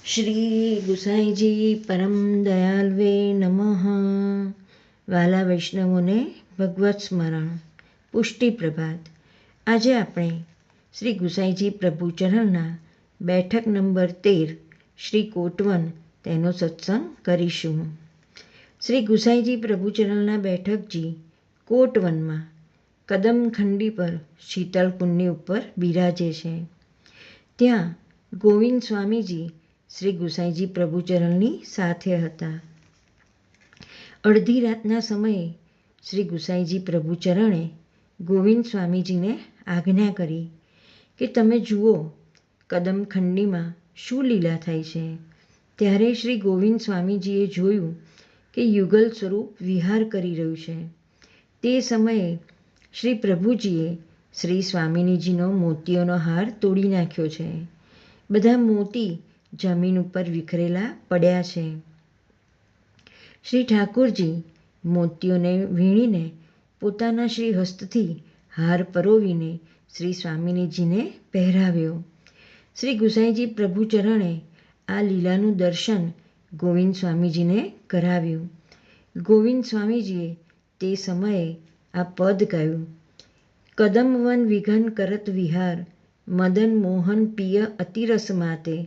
શ્રી ગુસાઈજી પરમ દયાલ્વે નમઃ. વાલા વૈષ્ણવોને ભગવત સ્મરણ. પુષ્ટિ પ્રભાત. આજે આપણે શ્રી ગુસાઈજી પ્રભુચરણના બેઠક નંબર 13 શ્રી કોટવન તેનો સત્સંગ કરીશું. શ્રી ગુસાઈજી પ્રભુચરણના બેઠકજી કોટવનમાં કદમખંડી પર શીતળકુંડની ઉપર બિરાજે છે. ત્યાં ગોવિંદ સ્વામીજી શ્રી ગુસાઈજી પ્રભુચરણની સાથે હતા. અડધી રાતના સમયે શ્રી ગુસાઈજી પ્રભુચરણે ગોવિંદ સ્વામીજીને આજ્ઞા કરી કે તમે જુઓ કદમખંડીમાં શું લીલા થાય છે. ત્યારે શ્રી ગોવિંદ સ્વામીજીએ જોયું કે યુગલ સ્વરૂપ વિહાર કરી રહ્યું છે. તે સમયે શ્રી પ્રભુજીએ શ્રી સ્વામિનીજીનો મોતીઓનો હાર તોડી નાખ્યો છે. બધા મોતી જમીન ઉપર વિખરેલા પડ્યા છે. શ્રી ઠાકુરજી મોતીઓને વીણીને પોતાના શ્રી હસ્તથી હાર પરોવીને શ્રી સ્વામિનીજીને પહેરાવ્યો. શ્રી ગુસાઈજી પ્રભુચરણે આ લીલાનું દર્શન ગોવિંદ સ્વામીજીને કરાવ્યું. ગોવિંદ સ્વામીજીએ તે સમયે આ પદ ગાયું: કદમવન વિઘન કરત વિહાર, મદન મોહન પિય અતિરસ માતે,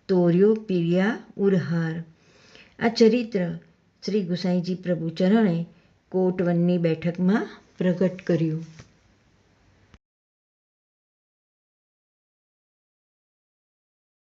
તોર્યો પિર્યા ઉરહાર. આ ચરિત્ર શ્રી ગુસાઈજી પ્રભુચરણે કોટવનની બેઠકમાં પ્રગટ કર્યું.